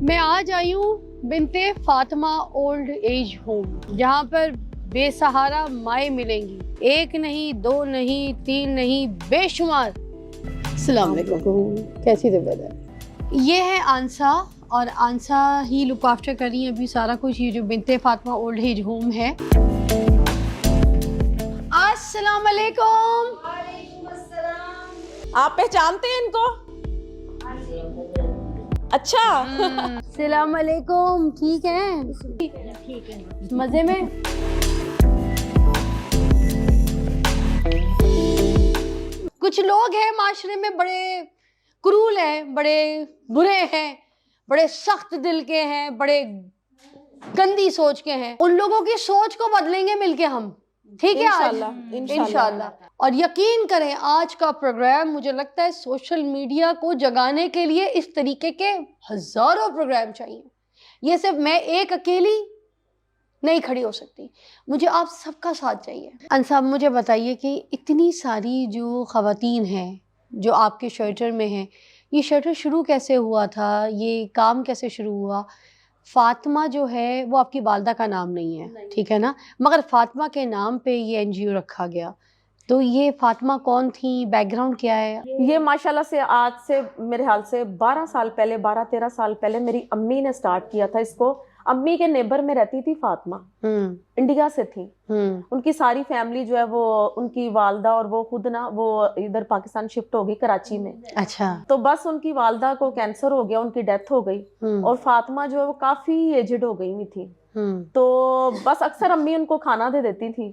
मैं आज आई हूँ बिनते फातिमा ओल्ड एज होम, जहाँ पर बेसहारा माएँ मिलेंगी। एक नहीं, दो नहीं, तीन नहीं, बेशुमार। अस्सलाम वालेकुम, कैसी तबीयत है? ये है आंसा, और आंसा ही लुक आफ्टर कर रही है अभी सारा कुछ। ये जो बिनते फातिमा ओल्ड एज होम है। अस्सलाम वालेकुम। वालेकुम अस्सलाम। आप पहचानते हैं इनको? अच्छा। अस्सलाम वालेकुम। ठीक है? ठीक है। मजे में? कुछ लोग हैं माशरे में बड़े क्रूल हैं, बड़े बुरे हैं, बड़े सख्त दिल के हैं, बड़े गंदी सोच के हैं। उन लोगों की सोच को बदलेंगे मिलके हम, ठीक है? आज इंशाल्लाह। और यकीन करें आज का प्रोग्राम मुझे लगता है सोशल मीडिया को जगाने के लिए इस तरीके के हजारों प्रोग्राम चाहिए। ये सिर्फ मैं एक अकेली नहीं खड़ी हो सकती, मुझे आप सबका साथ चाहिए। अंसाब, मुझे बताइए कि इतनी सारी जो ख़वातीन हैं जो आपके शेल्टर में हैं, ये शेल्टर शुरू कैसे हुआ था? ये काम कैसे शुरू हुआ? फातिमा जो है वो आपकी वालदा का नाम नहीं है, ठीक है ना? मगर फातिमा के नाम पे ये एनजीओ रखा गया। तो ये फातिमा कौन थी, बैकग्राउंड क्या है? ये माशाल्लाह से आज से मेरे ख्याल से 12 साल पहले, 12-13 साल पहले मेरी अम्मी ने स्टार्ट किया था इसको। अम्मी के नेबर में रहती थी फातिमा, इंडिया से थी। उनकी सारी फैमिली जो है वो, उनकी वालदा और वो खुद ना, वो इधर पाकिस्तान शिफ्ट हो गई कराची में। अच्छा। तो बस उनकी वालदा को कैंसर हो गया, उनकी डेथ हो गई। और फातिमा जो है वो काफी एजिड हो गई हुई थी। तो बस अक्सर अम्मी उनको खाना दे देती थी।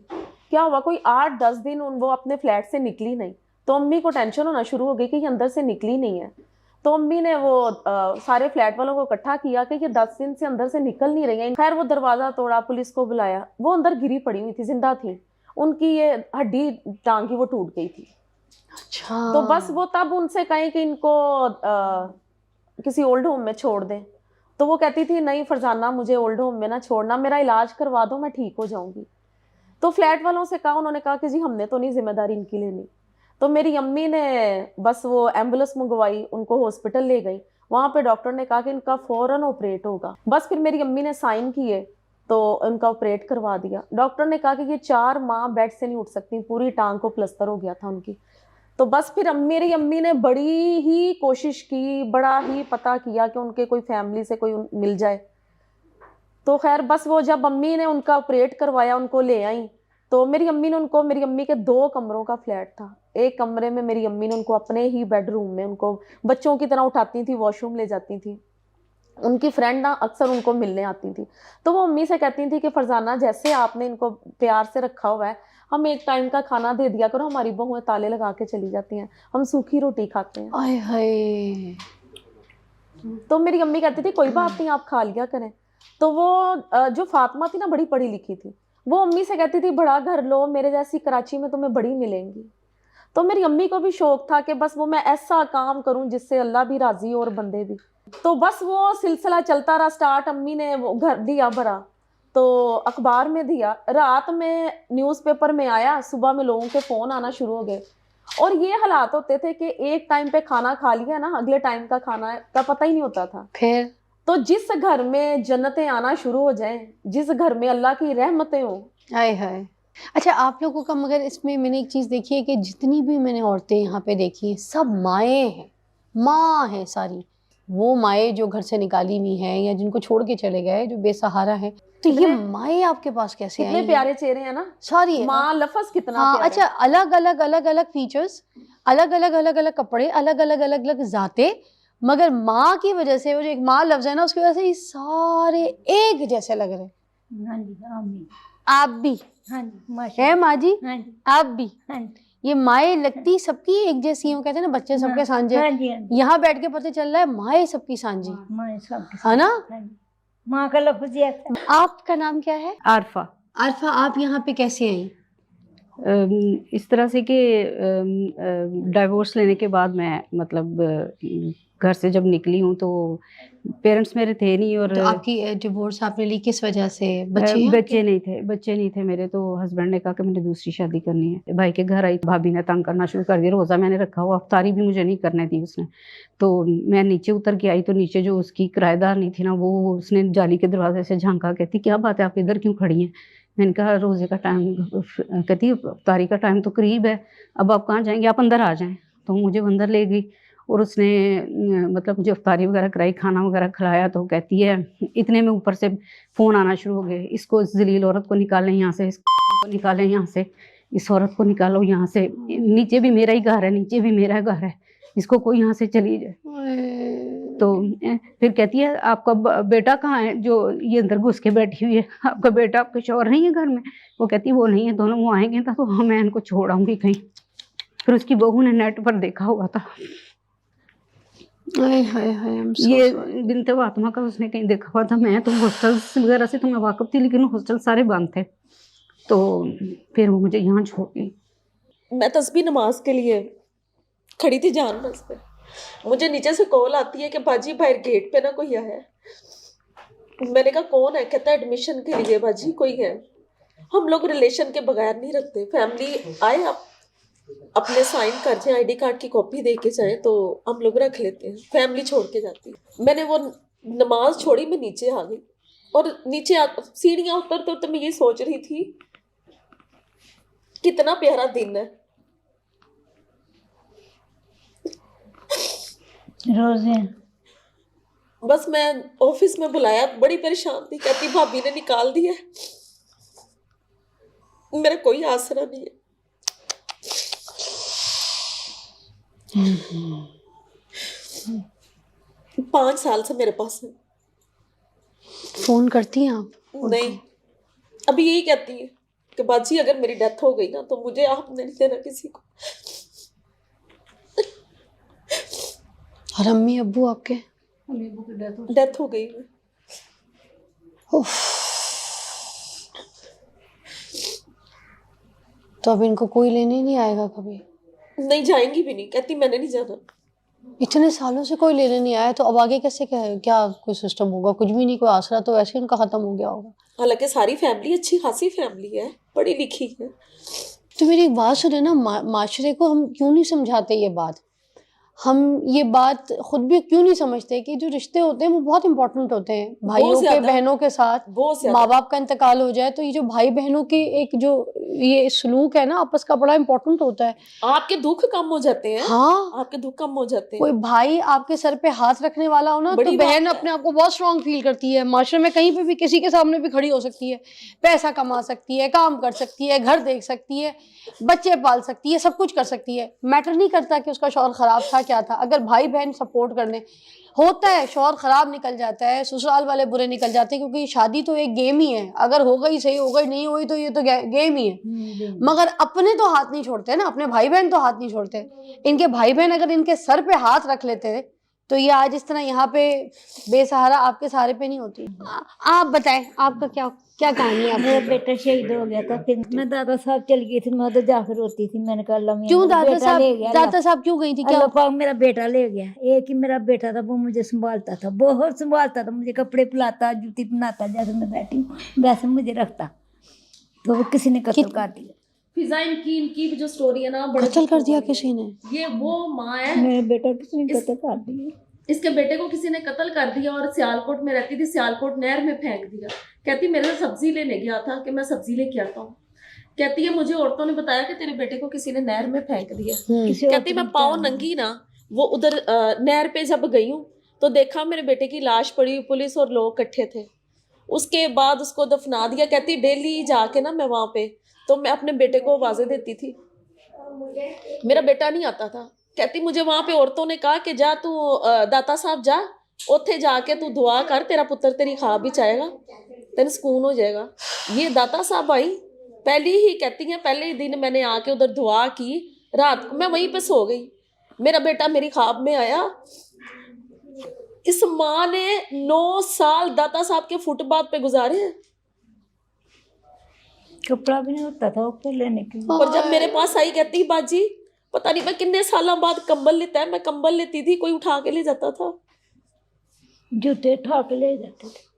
क्या हुआ, कोई 8-10 दिन वो अपने फ्लैट से निकली नहीं। तो अम्मी को टेंशन होना शुरू हो गई कि ये अंदर से निकली नहीं है। तो अम्मी ने वो सारे फ्लैट वालों को इकट्ठा किया कि ये 10 दिन से अंदर से निकल नहीं रही है। खैर वो दरवाजा तोड़ा, पुलिस को बुलाया। वो अंदर गिरी पड़ी हुई थी, जिंदा थी। उनकी ये हड्डी टांग की वो टूट गई थी। अच्छा। तो बस वो तब उनसे कहें कि इनको किसी ओल्ड होम में छोड़ दें। तो वो कहती थी नहीं फरजाना, मुझे ओल्ड होम में ना छोड़ना, मेरा इलाज करवा दो, मैं ठीक हो जाऊंगी। तो फ्लैट वालों से कहा, उन्होंने कहा कि जी हमने तो नहीं जिम्मेदारी इनकी लेनी। तो मेरी अम्मी ने बस वो एम्बुलेंस मंगवाई, उनको हॉस्पिटल ले गई। वहां पे डॉक्टर ने कहा कि इनका फौरन ऑपरेट होगा। बस फिर मेरी अम्मी ने साइन किए तो इनका ऑपरेट करवा दिया। डॉक्टर ने कहा कि ये 4 माह बेड से नहीं उठ सकती, पूरी टांग को प्लस्तर हो गया था उनकी। तो बस फिर मेरी अम्मी ने बड़ी ही कोशिश की, बड़ा ही पता किया कि उनके कोई फैमिली से कोई मिल जाए। तो खैर बस वो जब अम्मी ने उनका ऑपरेट करवाया, उनको ले आई। तो मेरी अम्मी ने उनको, मेरी अम्मी के 2 कमरों का फ्लैट था। एक कमरे में मेरी अम्मी ने उनको अपने ही बेडरूम में उनको बच्चों की तरह उठाती थी, वॉशरूम ले जाती थी। उनकी फ्रेंड ना अक्सर उनको मिलने आती थी। तो वो अम्मी से कहती थी कि फरजाना, जैसे आपने इनको प्यार से रखा हुआ है, हम एक टाइम का खाना दे दिया करो, हमारी बहुएं ताले लगा के चली जाती हैं, हम सूखी रोटी खाते हैं। आय हाय। तो मेरी अम्मी कहती थी कोई बात नहीं, आप खा लिया करें। तो वो जो फातिमा थी ना, बड़ी पढ़ी लिखी थी। वो अम्मी से कहती थी बड़ा घर लो, मेरे जैसी कराची में तुम्हें बड़ी मिलेंगी। तो मेरी अम्मी को भी शौक था कि बस वो मैं ऐसा काम करूं जिससे अल्लाह भी राजी हो और बंदे भी। तो बस वो सिलसिला चलता रहा स्टार्ट। अम्मी ने वो घर दिया भरा, तो अखबार में दिया, रात में न्यूज़पेपर में आया, सुबह में लोगों के फोन आना शुरू हो गए। और ये हालात होते थे कि एक टाइम पे खाना खा लिया ना, अगले टाइम का खाना का पता ही नहीं होता था। फिर तो जिस घर में जन्नतें आना शुरू हो जाएं, जिस घर में अल्लाह की रहमतें हों। हाय हाय। अच्छा, आप लोगों का, मगर इसमें मैंने एक चीज़ देखी है कि जितनी भी मैंने औरतें यहाँ पे देखी हैं, सब माएँ हैं, माँ हैं सारी। वो माएँ जो घर से निकाली हुई हैं या जिनको छोड़ के चले गए, जो बेसहारा हैं। तो ये माएँ आपके पास कैसे आई कितने हैं? प्यारे चेहरे हैं ना, सारी है। माँ लफ्ज कितना हाँ, प्यारा अच्छा, अलग अलग फीचर्स, अलग अलग कपड़े, अलग अलग जाते, मगर माँ की वजह से, वो जो एक माँ लफ्ज है ना, उसकी वजह से ये सारे एक जैसे लग रहे हैं। हाँ जी, आमीन। आप भी हाँ जी, है माशाल्लाह। माँ जी? हाँ जी, आप भी? हाँ जी, ये माएँ लगती सबकी एक जैसी हो, कहते हैं ना बच्चे सबके सांझे। हाँ जी, हाँ जी। यहाँ बैठ के पता चल रहा है माएँ सबकी सांझी, माँ सब है ना? हाँ जी, माँ का लफ्ज ये है। आपका नाम क्या है? आरफा। आरफा, आप यहाँ पे कैसे आई? इस तरह से कि डाइवोर्स लेने के बाद मैं मतलब घर से जब निकली हूँ तो पेरेंट्स मेरे थे नहीं, और तो आपकी डिवोर्स आपने ली किस वजह से? बच्चे हैं आपके? बच्चे नहीं थे मेरे। तो हस्बैंड ने कहा कि मुझे दूसरी शादी करनी है। भाई के घर आई, भाभी ने तंग करना शुरू कर दिया। रोज़ा मैंने रखा हुआ, अफ्तारी भी मुझे नहीं करने दी उसने। तो मैं नीचे उतर के आई तो नीचे जो उसकी किराएदार नहीं थी ना, वो उसने जाली के दरवाजे से झांका, कहती क्या बात है आप इधर क्यों खड़ी हैं? मैंने कहा रोज़े का टाइम, कहती अफ्तारी का टाइम तो करीब है, अब आप कहाँ जाएंगे, आप अंदर आ जाएं। तो मुझे अंदर ले गई और उसने मतलब मुझे अफ्तारी वगैरह कराई, खाना वगैरह खिलाया। तो कहती है, इतने में ऊपर से फ़ोन आना शुरू हो गए, इसको इस जलील औरत को निकालें यहाँ से, इसको निकालें यहाँ से, इस औरत को निकालो यहाँ से, नीचे भी मेरा ही घर है, नीचे भी मेरा घर है, इसको कोई यहाँ से चली जाए। तो फिर कहती है आपका बेटा कहाँ है जो ये अंदर घुस के बैठी हुई है? आपका बेटा, आपके शौहर नहीं है घर में? वो कहती है वो नहीं है, दोनों वो आएंगे तो मैं इनको छोड़ आऊँगी कहीं। फिर उसकी बहू ने नेट पर देखा हुआ था, हाय हाय हाय, I'm so ये sorry. बिनते फातिमा का उसने कहीं देखा हुआ था। मैं तो हॉस्टल्स वगैरह से तो मैं वाकिफ थी, लेकिन हॉस्टल सारे बंद थे। तो फिर वो मुझे यहाँ छोड़ गई। मैं तस्बीह नमाज के लिए खड़ी थी जान बस पे, मुझे नीचे से कॉल आती है कि बाजी बाहर गेट पे ना कोई आया है। मैंने कहा कौन है? कहता है एडमिशन के लिए बाजी कोई है। हम लोग रिलेशन के बगैर नहीं रखते, फैमिली आए आप अपने साइन कर जाए, आईडी कार्ड की कॉपी दे के जाए तो हम लोग रख लेते हैं, फैमिली छोड़ के जाती है। मैंने वो नमाज छोड़ी, मैं नीचे आ गई और नीचे सीढ़ियाँ उतरते उतरते मैं ये सोच रही थी कितना प्यारा दिन है। रोजे बस मैं ऑफिस में बुलाया, बड़ी परेशान थी, कहती भाभी ने निकाल दिया, मेरा कोई आसरा नहीं है। पाँच साल से मेरे पास है। फोन करती हैं आप? नहीं, अभी यही कहती है कि बाजी अगर मेरी डेथ हो गई ना तो मुझे आप नहीं देना किसी को। और अम्मी अब्बू आपके? डेथ हो गई है। उफ। तो अब इनको कोई लेने नहीं आएगा कभी? नहीं जाएंगी भी नहीं, कहती मैंने नहीं जाना। इतने सालों से कोई लेने नहीं आया तो अब आगे कैसे क्या कोई सिस्टम होगा? कुछ भी नहीं, कोई आसरा तो वैसे इनका खत्म हो गया होगा। हालांकि सारी फैमिली अच्छी खासी फैमिली है, पढ़ी लिखी है। तो मेरी एक बात सुने ना, माशरे को हम क्यों नहीं समझाते ये बात? हम ये बात खुद भी क्यों नहीं समझते कि जो रिश्ते होते हैं वो बहुत इंपॉर्टेंट होते हैं। भाइयों के ज्यादा। बहनों के साथ बहुत ज्यादा। माँ बाप का इंतकाल हो जाए तो ये जो भाई बहनों की एक जो ये सलूक है ना आपस का, बड़ा इंपॉर्टेंट होता है। आपके दुख कम हो जाते हैं। हाँ, आपके दुख कम हो जाते हैं। कोई भाई आपके सर पे हाथ रखने वाला हो ना तो बड़ी बात बहन है। अपने आप को बहुत स्ट्रांग फील करती है। माशरे में कहीं पे भी किसी के सामने भी खड़ी हो सकती है, पैसा कमा सकती है, काम कर सकती है, घर देख सकती है, बच्चे पाल सकती है, सब कुछ कर सकती है। मैटर नहीं करता कि उसका शौहर खराब था क्या था। अगर भाई बहन सपोर्ट करने, होता है शौहर खराब निकल जाता है, ससुराल वाले बुरे निकल जाते हैं, क्योंकि शादी तो एक गेम ही है। अगर हो गई सही, हो गई नहीं हुई तो ये तो गेम ही है। मगर अपने तो हाथ नहीं छोड़ते ना, अपने भाई बहन तो हाथ नहीं छोड़ते। इनके भाई बहन अगर इनके सर पे हाथ रख लेते तो ये आज इस तरह यहाँ पे बेसहारा आपके सहारे पे नहीं होती। आप बताएं, आपका क्या क्या कहानी है? मेरा बेटा शहीद हो गया था, फिर मैं दादा साहब चल गई थी, मैं तो जाकर रोती थी। मैंने कहा अल्लाह क्यों मेरा दादा बेटा साहब? ले गया, दादा साहब क्यों गई थी? क्या अल्लाह पाक मेरा बेटा ले गया। एक ही मेरा बेटा था, वो मुझे संभालता था, बहुत संभालता था, मुझे कपड़े पिलाता, जूती पहनाता, जैसे मैं बैठी हूँ वैसे मुझे रखता। तो वो किसी ने कत्ल कर दिया। फिजाइन की इनकी जो स्टोरी है ना, बड़ा कत्ल कर दिया किसी ने? ये वो माँ है, मेरा बेटा किसी ने कत्ल कर दिया। इसके बेटे को किसी ने कत्ल कर दिया और सियालकोट में रहती थी, सियालकोट नहर में फेंक दिया। कहती मेरे से सब्जी लेने गया था कि मैं सब्जी लेके आता हूँ। कहती है मुझे औरतों ने बताया कि तेरे बेटे को किसी ने नहर में फेंक दिया। किसी और कहती मैं पाँव नंगी ना वो उधर नहर पे जब गई हूँ तो देखा मेरे बेटे की लाश पड़ी, पुलिस और लोग इकट्ठे थे। उसके बाद उसको दफना दिया। कहती डेली जाके ना मैं वहाँ पे तो मैं अपने बेटे को आवाज़ें देती थी, मेरा बेटा नहीं आता था। कहती मुझे वहाँ पे औरतों ने कहा कि जा तू दाता साहब जा, उत्थे जाके तू दुआ कर, तेरा पुत्र तेरी खा भी चाहेगा, तेरे सुकून हो जाएगा। ये दाता साहब आई पहली ही, कहती हैं पहले ही दिन मैंने आके उधर दुआ की, रात को मैं वहीं पे सो गई। मेरा बेटा मेरी ख्वाब में आया। इस माँ ने 9 साल दाता साहब के फुटपाथ पे गुजारे हैं। कपड़ा भी नहीं होता था ऊपर लेने के लिए। और जब मेरे पास आई कहती बाजी पता नहीं मैं कितने सालों बाद कंबल लेता है, मैं कंबल लेती थी, कोई उठा के ले जाता था। जूते उठा के ले जाते थे।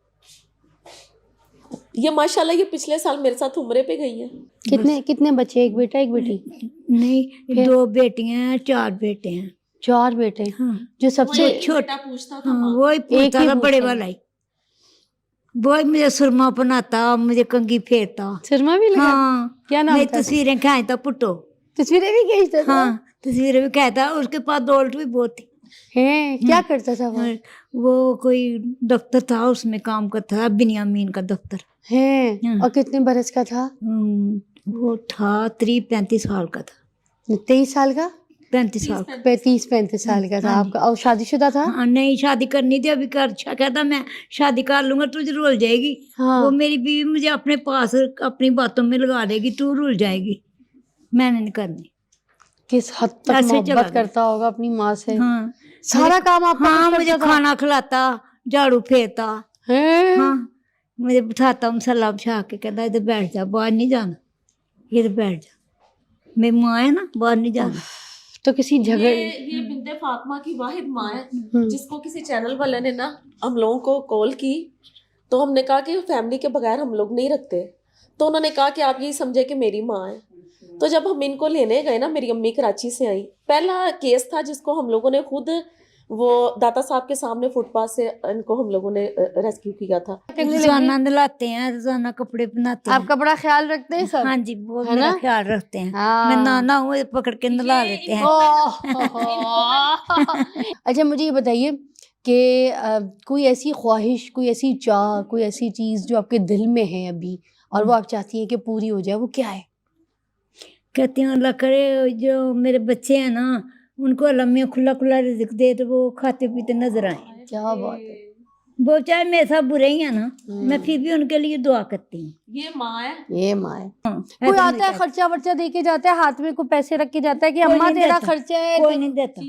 ये माशाल्लाह ये पिछले साल मेरे साथ उम्रे पे गई है। कितने कितने बच्चे, एक बेटा एक बेटी? नहीं, 2 बेटियां हैं, 4 बेटे हैं। 4 बेटे। हाँ, जो सबसे छोटा पूछता था हाँ, माँ। वही पूछता ही था बड़े पूछता वाला ही। वही मुझे सुरमा बनाता, मुझे कंघी फेरता। शर्मा भी लगा? हाँ, क्या नाम मैं था? तस्वीरें खाई था पुट्टो। तस्वीरें भी खींचता था? हाँ, तस्वीरें भी कहता। उसके पास दौलत भी बहुत थी। हैं, क्या करता था वो? और वो कोई दफ्तर था, उसमें काम करता था, बिनियामीन का दफ्तर। हैं, हाँ। और कितने बरस का था? वो था 35 साल का था। 23 साल का? 35 साल का। 35 साल का था हाँ जी। आपका। और शादीशुदा था? हाँ, नहीं शादी करनी थी अभी। कर अच्छा कहता मैं शादी कर लूंगा, तुझे रुल जाएगी। हाँ। वो मेरी बीवी मुझे अपने पास अपनी बातों में लगा देगी, तू रुल जाएगी, मैंने नहीं करनी। किस हद तक ऐसे चला मोहब्बत गया। करता होगा अपनी माँ से। हाँ, सारा काम आपका हाँ, कुछ मुझे करता था? खाना खिलाता, झाड़ू फेरता। हैं? हाँ, मुझे बिठाता मसाला बिछा के, कहता इधर बैठ जा, बाहर नहीं जाना, इधर बैठ जा, मेरी माँ है ना, बाहर नहीं जाना। तो किसी झगड़े ये बिन्ते फातिमा की वाहिद माँ है, जिसको किसी चैनल वाले ने ना हम लोगों को कॉल की, तो हमने कहा कि फैमिली के बगैर हम लोग नहीं रखते। तो उन्होंने कहा कि आप यही समझे कि मेरी माँ है। तो जब हम इनको लेने गए ना, मेरी अम्मी कराची से आई, पहला केस था जिसको हम लोगों ने खुद वो दाता साहब के सामने फुटपाथ से इनको हम लोगों ने रेस्क्यू किया था। रोजाना नहलाते हैं, रोजाना कपड़े पहनाते हैं। आप कपड़ा ख्याल रखते हैं सब? हाँ जी, वो है मेरा ना? ख्याल रखते हैं। हाँ। मैं नाना हूँ, ये पकड़ के नहला लेते हैं। अच्छा, मुझे ये बताइए कि कोई ऐसी ख्वाहिश, कोई ऐसी चाह, कोई ऐसी चीज़ जो आपके दिल में है अभी और वो आप चाहती हैं कि पूरी हो जाए, वो क्या है? कहती हूँ अल्लाह करे जो मेरे बच्चे हैं ना, उनको अल्लाह में खुला खुला रिज़्क दे, तो वो खाते पीते नजर आए। क्या बात है। वो चाहे मेरे साथ बुरे ही है ना, मैं फिर भी उनके लिए दुआ करती हूँ। ये माँ है। ये माँ है। कोई ऐसा आता है खर्चा वर्चा दे के जाता है, हाथ में कोई पैसे रख के जाता है कि कोई अम्मा नहीं तेरा देता। खर्चा है? कोई नहीं देता।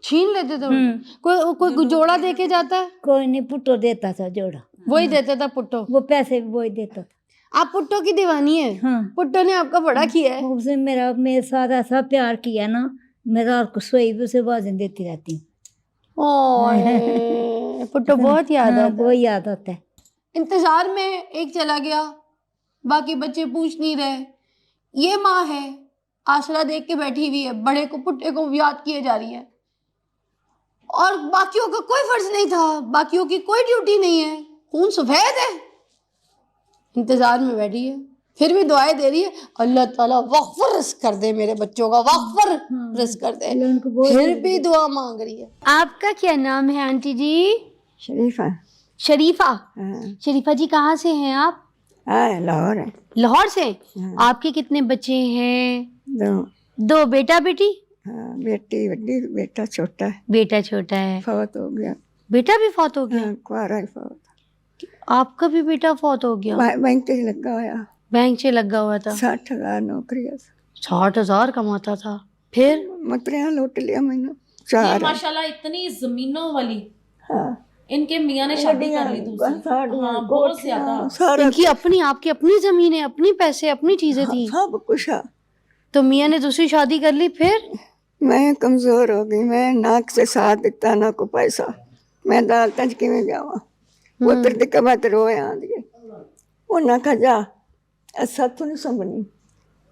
छीन लेते थे। कोई जोड़ा दे के जाता है? कोई नहीं, पुट्टो देता था जोड़ा, वही देता था पुट्टो। वो पैसे भी वही देता था। आप पुट्टो की दीवानी है? हाँ, पुट्टो ने आपका बड़ा किया है। उसने मेरे साथ ऐसा प्यार किया ना, मैं रात को सोई भी उसे आवाज़ें देती रहती हूँ। ओए, पुट्टो बहुत याद हाँ, आता है। वो याद आता है। इंतजार में एक चला गया, बाकी बच्चे पूछ नहीं रहे। ये माँ है, आसरा देख के बैठी हुई है, बड़े को पुट्टे को याद किए जा रही है, और बाकियों का कोई फर्ज नहीं था, बाकियों की कोई ड्यूटी नहीं है, खून सफेद है, इंतजार में बैठी है, फिर भी दुआएं दे रही है, अल्लाह ताला वक्फ रिस्क कर दे मेरे बच्चों का, वक्फ रिस्क कर दे। उनको बहुत फिर भी दुआ मांग रही है। आपका क्या नाम है आंटी जी? शरीफा। शरीफा। हाँ, शरीफा जी कहाँ से हैं आप? लाहौर है। लाहौर से। हाँ। आपके कितने बच्चे हैं? 2। 2 बेटा बेटी? हाँ, बेटी बड़ी, बेटा छोटा है, बेटा छोटा है। फौत हो गया। बेटा भी फौत हो गया? हाँ, कुआरा ही फौत। आपका भी बेटा फौत हो गया? बैंक से लगा होया, बैंक से लगा हुआ था। 60,000 नौकरी है। 60,000 कमाता था। फिर मतरियां लूट लिया मैंने। ये 4 माशाल्लाह इतनी जमीनों वाली हाँ, इनके मियाँ ने शादी कर ली दूसरी। हाँ, बहुत ज्यादा। सारा इनकी अपनी, आपकी अपनी जमीन है, अपनी पैसे, अपनी चीजें थी, सब कुछ है। तो मियाँ ने दूसरी शादी कर ली। फिर मैं कमजोर हो गई, मैं नाक से साथ दिता ना को पैसा, मैं अदालत कि जावा पुत्र दी कमत रोए आंदी उन्हें कहा जा ऐसा तो नहीं समझनी,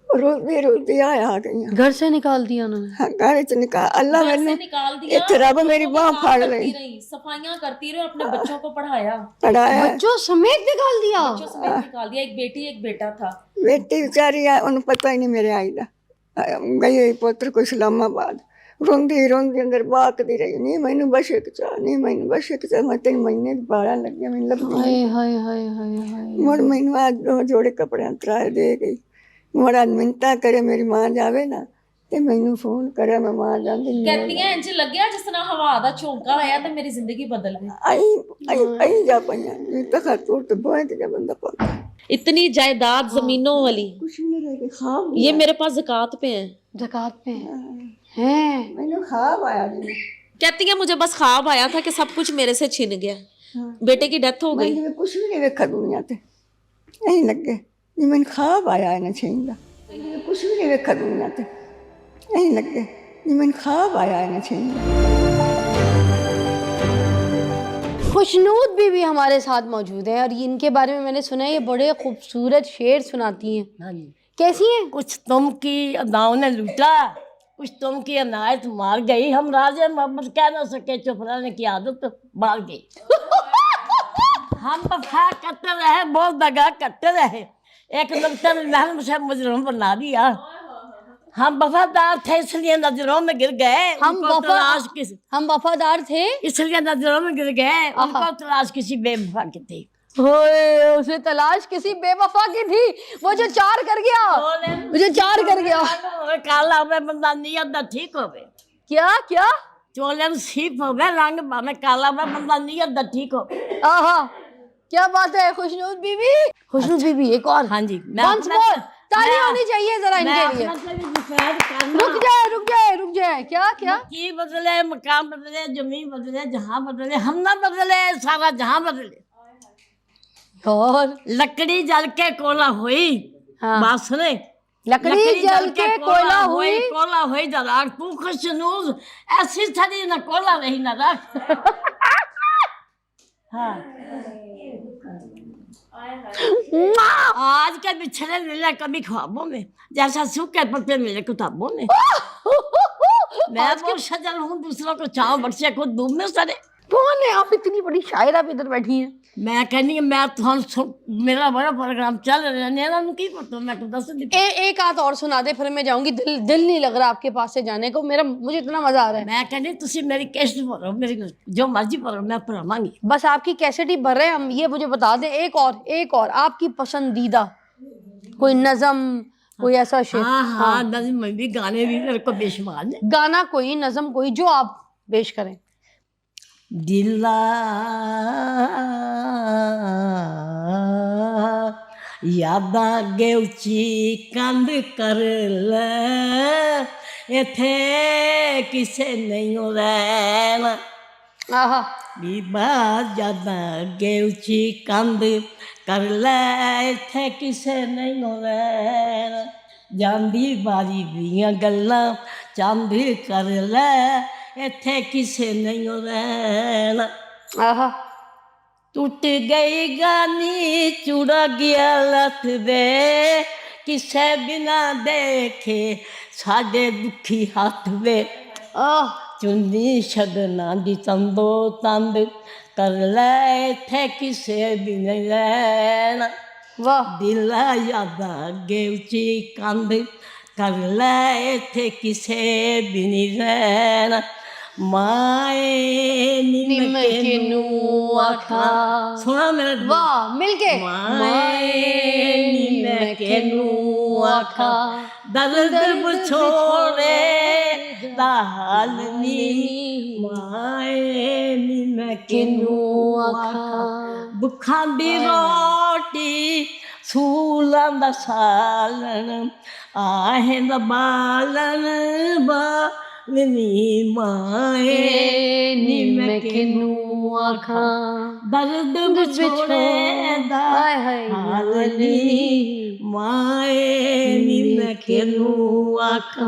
रोती आया आ गई। घर से निकाल दिया उन्होंने? हाँ, घर च निकाल अल्लाह घर से मैंने निकाल दिया। इतने रब मेरी बाह फाड़ ली, सफाइयां करती रही और अपने बच्चों को पढ़ाया, पढ़ाया। बच्चों समेत निकाल दिया? बच्चों समेत निकाल दिया। एक बेटी एक बेटा था। बेटी बेचारी है, उन्हें पता ही नहीं मेरे आई दा। गई पुत्र को इस्लामाबाद, रोंदी रोंदी अंदर बाकदी रही, नहीं मैंने बशे चा, नहीं मैंने बशे चा, मैं 3 महीने 12 लग गया, मैंने लगती हाय हाय हाय हाय हाय। मोड़ मैंने आज 2 जोड़े कपड़े अंतराए दे गई। मोड़ा मिन्नता करे मेरी मां जावे ना, ते मैनू फोन करे, मैं मां जांदी कहती है इंज लगया जिस तरह हवा दा झोंका आया ते मेरी जिंदगी बदल गई। आई जा पइया तो खातूर तो बहुत जा बंदा पाता इतनी जायदाद जमीनों वाली, कुछ नहीं रह गई। ख्वाब ये मेरे पास ज़कात पे है। ज़कात पे है। मैंने ख्वाब आया जी, कहती है मुझे बस ख्वाब आया था कि सब कुछ मेरे से छिन गया। बेटे की डेथ हो गई। मैंने कुछ भी नहीं देखा दुनिया ते, यही लगे जी मैंने ख्वाब आया है ना छीन दा, मैंने कुछ भी नहीं देखा दुनिया ते, ऐ लगे जिमें ख्वाब आया है छे। खुशनूद बीवी हमारे साथ मौजूद है और इनके बारे में मैंने सुना है ये बड़े खूबसूरत शेर सुनाती हैं। हाँ जी। कैसी हैं? कुछ तुम की अदाओं ने लूटा, कुछ तुम की अनायत मार गई, हम राजे मोहम्मद कह ना सके, चुप रहने की आदत मार गई। हम वफा करते रहे, बहुत दगा करते रहे, एक नुक्ते में महल से मुजरिम बना दिया। हम वफादार थे इसलिए नजरों में गिर गए, उनको तलाश हम वफादार थे इसलिए नजरों में गिर गए, उनको तलाश किसी बेवफा की थी। होए, उसे तलाश किसी बेवफा की थी, वो जो चार कर गया, वो जो चार कर गया। काला होवे बंदा नियत दा ठीक होवे। क्या क्या? चोले में सीप होवे, रंग भावे काला होवे, बंदा नियत दा ठीक होवे। आहा, क्या बात है खुशनूद बीबी। खुशनूद बीबी एक और। हाँ जी। Once more, ताली होनी चाहिए जरा इनके लिए। रुक जाए। क्या क्या? की बदले, मकान बदले, जमीन बदले, जहां बदले, हम ना बदले, सारा जहां बदले। और लकड़ी जल के कोला हुई, हाँ। बात सुने। लकड़ी जल के कोयला हुई, कोला हुई जलाग, तू खुशनूद ऐसी थड़ी ना कोला रही ना रख। हाँ। आज के बिछड़े मिले कभी ख्वाबों में, जैसा सूखे पत्ते मिले किताबों में। मैं वो शजर हूँ दूसरों को छांव बख्शे, खुद धूप में सड़े। कौन है आप? इतनी बड़ी शायरा भी इधर बैठी हैं। मैं कहनी मैं मेरा बड़ा प्रोग्राम चल रहा है, की पता मैं तो दस दी। एक आध और सुना दे फिर मैं जाऊंगी। दिल नहीं लग रहा आपके पास से जाने को, मुझे इतना मजा आ रहा है। मैं कहनी तुसी मेरी कैसेट भरो, मेरी जो मर्जी भरो, मैं पढ़ावांगी। बस आपकी कैसेट ही भर रहे हैं हम, ये मुझे बता दें। एक और आपकी पसंदीदा कोई नज़म, कोई ऐसा शेर। हाँ, नज़म में भी, गाने भी मेरे को बेशुमार है। गाना कोई, नज़म कोई, जो आप पेश करें। दिला यादा गेउची कंद कर ले, इथे किसे नहीं हो रहना। आहा, बीबा यादा गेउची कंद कर ले, इथे किसे नहीं हो रहना। ਜਾਂਦੀ ਬਾਰੀ ਦੀਆਂ ਗੱਲਾਂ ਚੰਦ ਕਰ ਲੈ, ਇੱਥੇ ਕਿਸੇ ਨਹੀਂ ਰਹਿਣਾ। ਆਹਾ, ਟੁੱਟ ਗਈ ਗਾਨੀ ਚੁੜਾ ਗਿਆ ਲੱਥ ਵੇ, ਕਿਸੇ ਬਿਨਾ ਦੇਖੇ ਸਾਡੇ ਦੁਖੀ ਹੱਥ ਵੇ। ਚੁੰਨੀ ਛੱਡਣਾ ਦੀ ਤੰਦੋ ਤੰਦ ਕਰ ਲੈ, ਇੱਥੇ ਕਿਸੇ ਵੀ ਨਹੀਂ ਰਹਿਣਾ। वाह, दिला यादा गेउची कंद कर ले, इथे किसे भी नहीं रहना। माए निमके नू आखा, सुना मेरा। वाह, मिलके। माए निमके नू आखा, दर्द बछोड़े दा हाल नी। माए निमके नू आखा, दुखां दी रोटी सूलां दा सालन, आहें दा बालन बालनी। माए निमके नू आखा, दर्द बिछोड़े दा हाल नी। माए निमके नू आखा,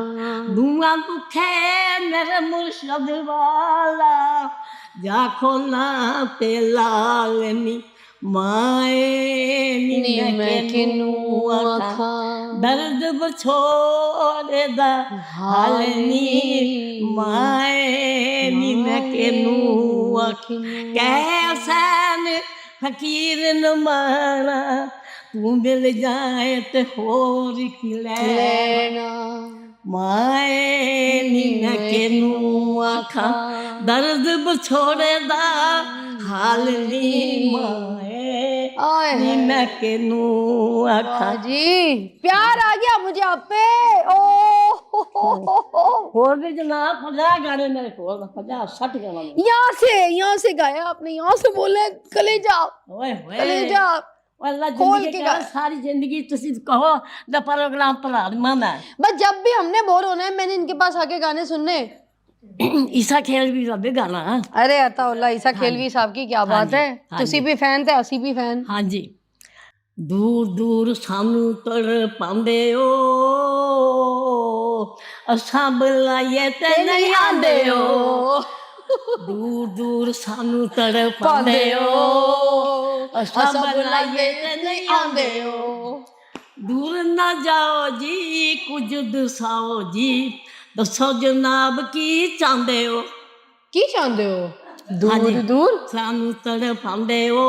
धुआं दुखे मेरे मुर्शद वाला, जाखो ना ते लालनी। माए निमके नू आखा, दर्द बछोड़े दा हाल नी। माए निमके नू आखा, कैसन फकीर न माना, तू मिल जाए ते होर की लेना। माए निमके नू आखा, दर्द बछोड़े दा हाल नी। माए निमके नू आखा। जी प्यार आ गया मुझे आप पे। और भी जनाब 50 गाने मेरे को, 50-60 गाना। यहाँ से गाया आपने, यहाँ से बोले कलेजा, ओए होए कलेजा अल्लाह खोल जिंदगी के का गा। सारी जिंदगी तुसी कहो द प्रोग्राम पढ़ा मैं। बस जब भी हमने बोर होना है मैंने इनके पास आके गाने सुनने। ईसा खेल भी रबे गाना। अरे अताउल्ला ईसा खेलवी साहब की क्या बात है। तुसी भी फैन थे, असी भी फैन। हाँ जी। दूर दूर सानू तड़ पांदे ओ, असां बुलाइए ते नहीं आंदे हो दूर दूर सानू तड़पांदे हो असां बुलाइए ते नहीं आंदे हो दूर ना जाओ जी कुछ दसाओ जी दसो जनाब की चांदे हो की चाहते हो दूर दूर सानू तड़पांदे हो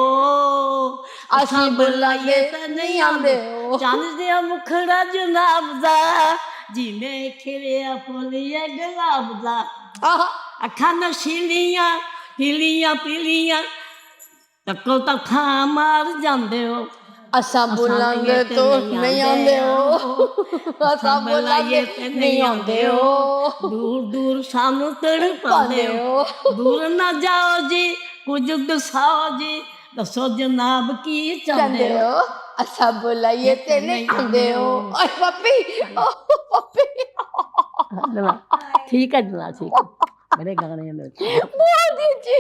असां बुलाइए ते नहीं आंदे हो चंद दिया मुखड़ा जनाब दा जिमें खिलिया फुलिया गुलाब दा आहा अखां नशीलियां पीलियां पीलियां तको तखा मार जांदे हो असां बुलांगे तो नहीं आंदे हो असां बुलांगे नहीं आंदे हो दूर दूर सानू तड़पांदे हो दूर ना जाओ जी कुछ दसाओ जी दसो जनाब की चाहते चाहते हो हो असां बुलाइए ते नहीं आंदे हो ओए पप्पी ओ पप्पी ठीक है जना ठीक है मेरे गाने हैं मेरे बहुत ही अच्छी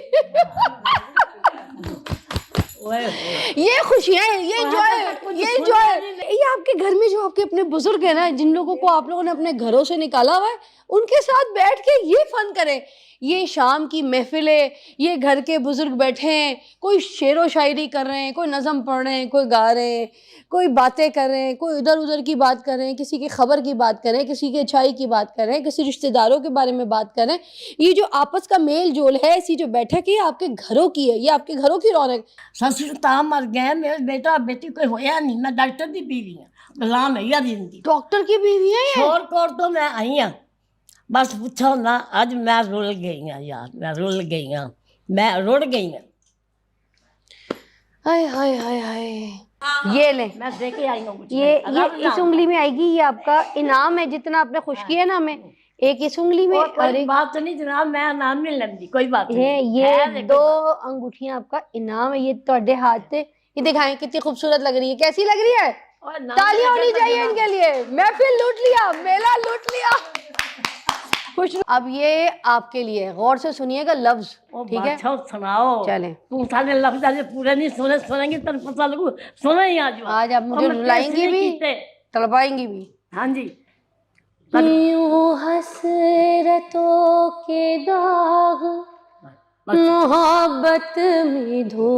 ये खुशियां हैं, ये आपके घर में जो आपके अपने बुजुर्ग है ना, जिन लोगों को आप लोगों ने अपने घरों से निकाला हुआ है, उनके साथ बैठ के ये फन करें। ये शाम की महफिलें, ये घर के बुजुर्ग बैठे हैं, कोई शेरो शायरी कर रहे हैं, कोई नज़म पढ़ रहे हैं, कोई गा रहे हैं, कोई बातें कर रहे हैं, कोई इधर उधर की बात कर रहे हैं, किसी की खबर की बात कर रहे हैं, किसी की अच्छाई की बात कर रहे हैं, किसी रिश्तेदारों के बारे में बात कर रहे हैं। ये जो आपस का मेल जोल है, ऐसी जो बैठक है, ये आपके घरों की है, ये आपके घरों की रौनक। ससुर ता मर गए मेरे बेटा बेटी कोई होया नहीं मैं डॉक्टर की बीवी हाँ गुलाम है यार जिंदगी डॉक्टर की बीवी है ये? छोर कोर तो मैं आई हाँ बस पूछो ना आज मैं रुल गई हाँ यार मैं रुल गई हाँ मैं रुड़ गई हाँ हाय हाय हाय हाय ये ले मैं दे के आई हूँ कुछ ये इस उंगली में आएगी, ये आपका इनाम है जितना आपने खुश किया ना हमें। एक इस उंगली में और कोई एक बात तो नहीं जनाब मैं नाम नहीं लेंदी कोई बात है, नहीं ये है, दो अंगूठियां आपका इनाम है। ये ਤੁਹਾਡੇ हाथ से ये दिखाएं कितनी खूबसूरत लग रही है, कैसी लग रही है? और नाम तालियां होनी लेकर चाहिए इनके लिए। महफिल लूट लिया, मेला लूट लिया। खुश। अब ये आपके लिए गौर से सुनिएगा लफ्ज, ठीक है? अच्छा सुनाओ चलें। तू सारे लफ्ज आज पूरे नहीं सुने सुनेंगे तो पता लगू सुना ही आज आप मुझे रुलाएंगी भी, तड़पाएंगी भी। हाँ जी यूं हसरतों के दाग मोहब्बत में धो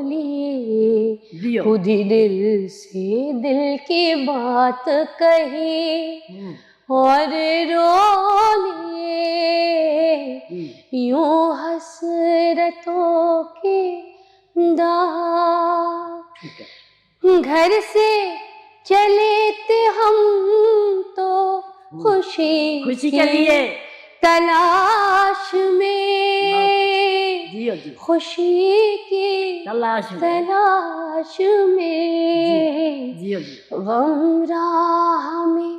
लिए, खुद ही दिल से दिल की बात कही और रो लिए। यूं हसरतों के दाग घर से चले थे हम तो खुशी के लिए तलाश में, जियो जी खुशी की तलाश में जियो जी गम राह में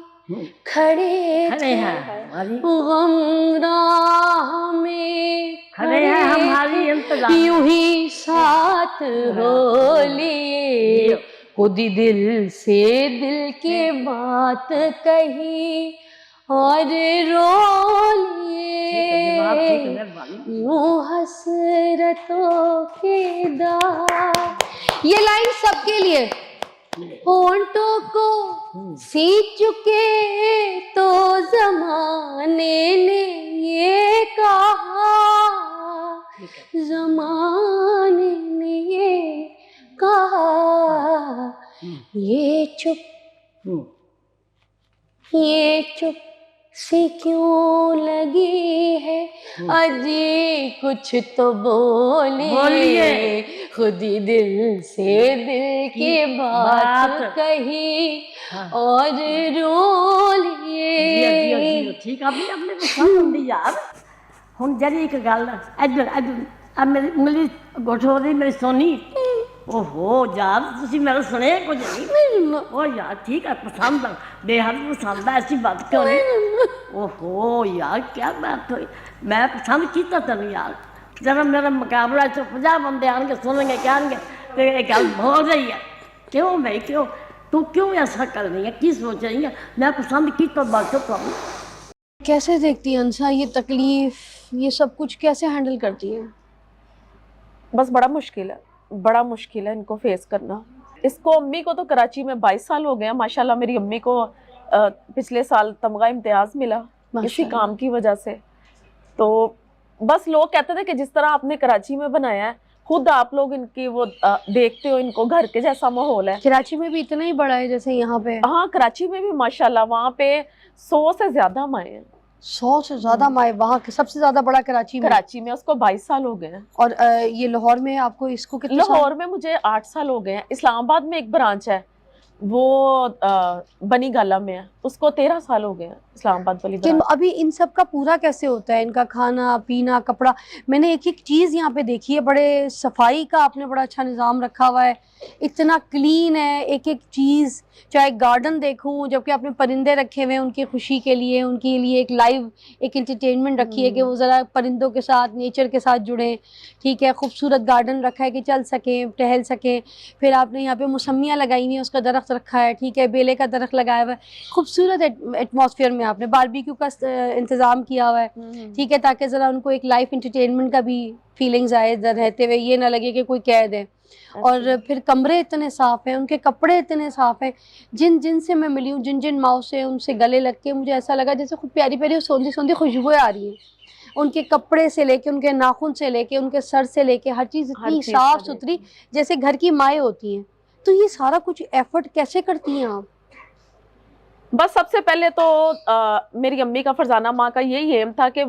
खड़े खड़े हैं हमारी गम राह में खड़े हैं हमारी इंतजार यूं ही साथ हो लिए, खुद ही दिल से दिल की बात कही और रो लिए। यूं हसरतों के दाग। ये लाइन सबके लिए। होंठों को सींच चुके तो जमाने ने ये कहा, जमाने ने ये कहा, ये चुप सी क्यों लगी है, अजी कुछ तो बोलिए, खुद ही दिल से दिल की बात कही और रो लिए। ठीक आपने अपने को समझ यार हुन जरी एक गल इधर अब मेरी उंगली गोठो दी मेरी सोनी ओहो यार तुसी मेरा सुने कुछ नहीं ओ यार ठीक है पसंद बेहद पसंद है ऐसी बात क्यों नहीं ओहो यार क्या बात हुई मैं पसंद किया तेन यार जरा मेरा मुकाबला 50 बंदे आएंगे सुनेंगे कहेंगे तो ये गल हो रही है क्यों भाई क्यों तू क्यों ऐसा कर रही है की सोच रही है मैं पसंद की तो बात तो कैसे देखती है अंसा ये तकलीफ, ये सब कुछ कैसे हैंडल करती है? बस बड़ा मुश्किल है इनको फेस करना। इसको अम्मी को तो कराची में 22 साल हो गए हैं माशाल्लाह। मेरी अम्मी को पिछले साल तमगा इम्तियाज मिला इसी माशाल्लाह। काम की वजह से। तो बस लोग कहते थे कि जिस तरह आपने कराची में बनाया है, खुद आप लोग इनकी वो देखते हो, इनको घर के जैसा माहौल है। कराची में भी इतना ही बड़ा है जैसे यहाँ पे? हाँ, कराची में भी माशाल्लाह वहाँ पे 100 से ज्यादा माए हैं। 100 से ज्यादा माए? वहाँ के सबसे ज्यादा बड़ा कराची में? कराची में उसको 22 साल हो गए हैं। और ये लाहौर में आपको इसको कितने साल? लाहौर में मुझे 8 साल हो गए हैं। इस्लामाबाद में एक ब्रांच है, वो बनी गाला में है, उसको 13 साल हो गए हैं, इस्लामाबाद वाली कि ब्रांच। अभी इन सब का पूरा कैसे होता है, इनका खाना पीना कपड़ा? मैंने एक एक चीज़ यहाँ पे देखी है, बड़े सफाई का आपने बड़ा अच्छा निज़ाम रखा हुआ है, इतना क्लीन है एक एक चीज़। चाहे गार्डन देखूं, जबकि आपने परिंदे रखे हुए हैं उनकी खुशी के लिए, उनके लिए एक लाइव एक एंटरटेनमेंट रखी है कि वो ज़रा परिंदों के साथ नेचर के साथ जुड़ें। ठीक है, खूबसूरत गार्डन रखा है कि चल सकें टहल सकें। फिर आपने यहाँ पे मौसमियाँ लगाई हुई हैं, उसका दरख्त रखा है, ठीक है, बेले का दरख्त लगाया हुआ है। खूबसूरत एटमॉस्फेयर में आपने बारबेक्यू का इंतज़ाम किया हुआ है, ठीक है, ताकि ज़रा उनको एक लाइफ एंटरटेनमेंट का भी फीलिंग्स आए इधर रहते हुए, ये ना लगे कि कोई कैद है। और फिर कमरे इतने साफ़ हैं, उनके कपड़े इतने साफ़ हैं। जिन जिन से मैं मिली हूँ, जिन जिन माओ से, उनसे गले लग के मुझे ऐसा लगा जैसे खुद प्यारी प्यारी सौंधी सौंधी खुशबुएं आ रही हैं। उनके कपड़े से लेके, उनके नाखून से लेके, उनके सर से लेके, हर चीज़ इतनी चीज़ साफ़ का सुथरी जैसे घर की माएँ होती हैं। तो ये सारा कुछ एफर्ट कैसे करती हैं आप? बस सबसे पहले तो मेरी अम्मी का, फरजाना माँ का यही एम था कि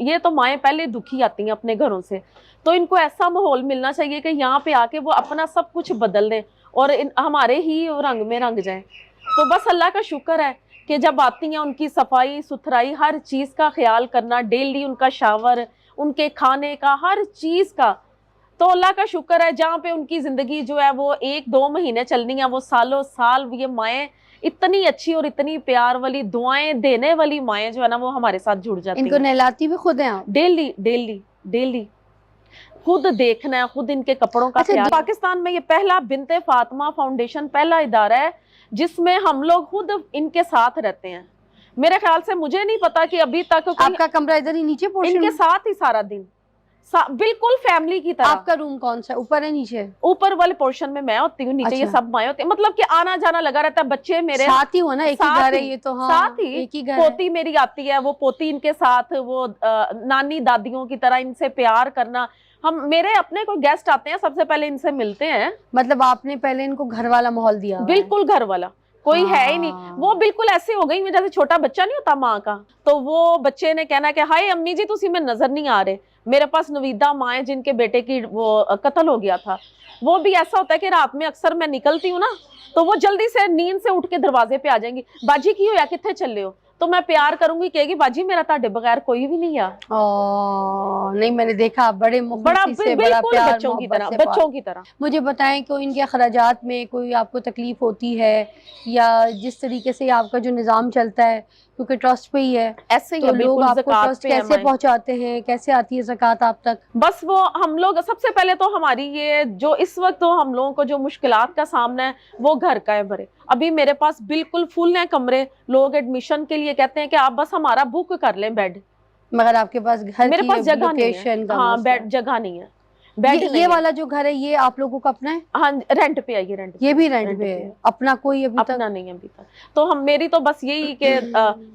ये तो माएँ पहले दुखी आती हैं अपने घरों से, तो इनको ऐसा माहौल मिलना चाहिए कि यहाँ पे आके वो अपना सब कुछ बदल दें और हमारे ही रंग में रंग जाएं। तो बस अल्लाह का शुक्र है कि जब आती हैं उनकी सफाई सुथराई, हर चीज़ का ख्याल करना, डेली उनका शावर, उनके खाने का, हर चीज़ का, तो अल्लाह का शुक्र है। जहाँ पे उनकी ज़िंदगी जो है वो 1-2 महीने चलनी है, वो सालों साल ये माएँ इतनी अच्छी और इतनी प्यार वाली दुआएं देने वाली माएँ जो है ना, वो हमारे साथ जुड़ जाती इनको हैं। नहलाती भी खुद हैं आप? डेली डेली डेली खुद देखना है, खुद इनके कपड़ों का अच्छा, ख्याल। पाकिस्तान में ये पहला बिनते फातिमा फाउंडेशन पहला इदारा है जिसमें हम लोग खुद इनके साथ रहते हैं। मेरे ख्याल से, मुझे नहीं पता कि अभी तक कोई आपका कमरा इधर ही नीचे पोर्शन इनके में? साथ ही सारा दिन, बिल्कुल फैमिली की तरह। आपका रूम कौन सा है, ऊपर है नीचे? ऊपर वाले पोर्शन में मैं होती हूँ, नीचे ये अच्छा। सब माएँ होती हैं। मतलब कि आना जाना लगा रहता है। बच्चे मेरे साथ ही हो ना, एक ही साथ घर है ही, ये तो। हाँ, साथ ही एक ही घर है। पोती मेरी आती है, वो पोती इनके साथ, वो नानी दादियों की तरह इनसे प्यार करना। हम, मेरे अपने कोई गेस्ट आते हैं, सबसे पहले इनसे मिलते हैं। मतलब आपने पहले इनको घर वाला माहौल दिया हुआ है। बिल्कुल घर वाला, कोई है ही नहीं। वो बिल्कुल ऐसे हो गई, जैसे छोटा बच्चा नहीं होता माँ का, तो वो बच्चे ने कहना कि हाय अम्मी जी तुसी में नजर नहीं आ रहे। मेरे पास नवीदा माँ है जिनके बेटे की वो कत्ल हो गया था। वो भी ऐसा होता है कि रात में अक्सर मैं निकलती हूँ ना, तो वो जल्दी से नींद से उठ के दरवाजे पे आ जाएंगी, बाजी की हो या कितने चले हो। तो मैं प्यार करूंगी, कहेगी बाजी मेरा ताड़े बगैर कोई भी नहीं है। नहीं, मैंने देखा बड़े मुखलिसी से, बड़ा बिल्कुल प्यार बच्चों की मोहब्बत तरह, से बच्चों की तरह। मुझे बताएं कि इनके अखराजात में कोई आपको तकलीफ होती है, या जिस तरीके से आपका जो निज़ाम चलता है, क्योंकि ट्रस्ट पे ही है, ऐसे ही तो है, लोग बिल्कुल आपको ज़कात ट्रस्ट पे है कैसे माएँ। पहुंचाते हैं, कैसे आती है ज़कात आप तक? बस वो हम लोग, सबसे पहले तो हमारी ये जो इस वक्त तो हम लोगों को जो मुश्किलात का सामना है वो घर का है भरे। अभी मेरे पास बिल्कुल फुल है कमरे, लोग एडमिशन के लिए कहते हैं कि आप बस हमारा बुक कर लें बेड, मगर आपके पास घर मेरे की पास जगह नहीं लोकेशन है। का हाँ, मसला बेड जगह नहीं है, बेड ये नहीं है। वाला जो घर है ये आप लोगों का अपना है? हाँ, रेंट पे है, ये रेंट ये भी रेंट पे है? अपना कोई अभी तक अपना नहीं है अभी तक। तो हम, मेरी तो बस यही कि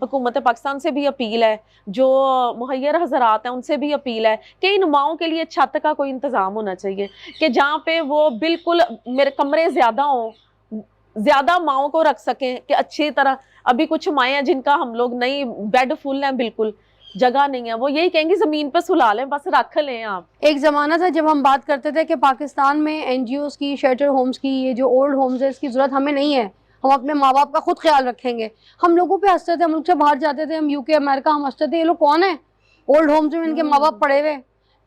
हुकूमत पाकिस्तान से भी अपील है, जो मुहैयर हजरात हैं उनसे भी अपील है कि इन माओं के लिए छत का कोई इंतजाम होना चाहिए, कि जहाँ पे वो बिल्कुल मेरे कमरे ज्यादा हों, ज्यादा माओं को रख सकें कि अच्छी तरह। अभी कुछ माएँ हैं जिनका हम लोग नहीं, बेड फुल है, बिल्कुल जगह नहीं है, वो यही कहेंगे जमीन पे सुला लें, बस रख लें आप। एक ज़माना था जब हम बात करते थे कि पाकिस्तान में एनजीओज़ की, शेल्टर होम्स की, ये जो ओल्ड होम्स है इसकी ज़रूरत हमें नहीं है, हम अपने माँ बाप का खुद ख्याल रखेंगे। हम लोगों पे हंसते थे, हम लोग से बाहर जाते थे, हम यूके अमेरिका, हम हंसते थे ये लोग कौन है, ओल्ड होम्स में इनके माँ बाप पड़े हुए।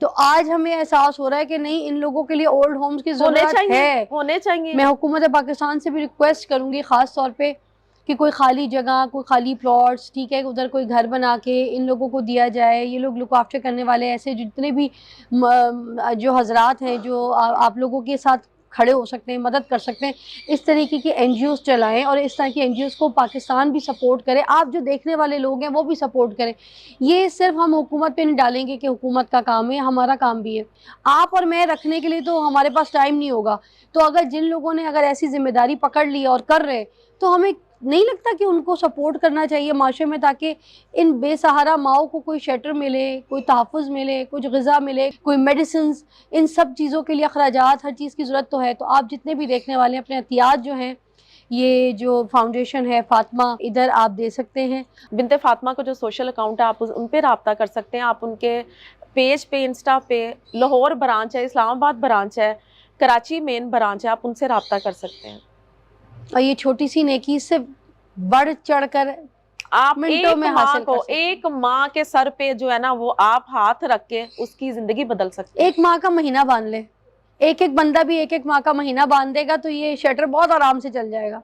तो आज हमें एहसास हो रहा है कि नहीं, इन लोगों के लिए ओल्ड होम्स की ज़रूरत है, होने चाहिए। मैं हुकूमत पाकिस्तान से भी रिक्वेस्ट करूँगी ख़ास तौर पर कि कोई खाली जगह, कोई खाली प्लॉट्स, ठीक है, उधर कोई घर बना के इन लोगों को दिया जाए। ये लोग लुक आफ्टर करने वाले ऐसे जितने भी जो हजरात हैं जो आप लोगों के साथ खड़े हो सकते हैं, मदद कर सकते हैं, इस तरीके की एनजीओज़ चलाएं और इस तरह की एनजीओज़ को पाकिस्तान भी सपोर्ट करे। आप जो देखने वाले लोग हैं वो भी सपोर्ट करें। ये सिर्फ हम हुकूमत पे नहीं डालेंगे कि हुकूमत का काम है, हमारा काम भी है। आप और मैं रखने के लिए तो हमारे पास टाइम नहीं होगा, तो अगर जिन लोगों ने अगर ऐसी जिम्मेदारी पकड़ ली और कर रहे, तो हमें नहीं लगता कि उनको सपोर्ट करना चाहिए माशरे में, ताकि इन बेसहारा माओ को कोई शेल्टर मिले, कोई तहफ़्फ़ुज़ मिले, कुछ ग़िज़ा मिले, कोई मेडिसिन, इन सब चीज़ों के लिए अखराजात, हर चीज़ की ज़रूरत तो है। तो आप जितने भी देखने वाले हैं अपने एहतियात जो हैं, ये जो फाउंडेशन है फातिमा, इधर आप दे सकते हैं। बिनते फातिमा का जो सोशल अकाउंट है आप उन पे रब्ता कर सकते हैं। आप उनके पेज पे, इंस्टा पे, लाहौर ब्रांच है, इस्लामाबाद ब्रांच है, कराची मेन ब्रांच है, आप उनसे रब्ता कर सकते हैं। और ये छोटी सी नेकी इससे बढ़ चढ़ कर आप मिनटों में हासिल कर सकते हैं। एक माँ के सर पे जो है ना वो आप हाथ रख के उसकी जिंदगी बदल सकते हैं। एक माह का महीना बांध ले, एक एक बंदा भी एक एक माह का महीना बांध देगा तो ये शटर बहुत आराम से चल जाएगा।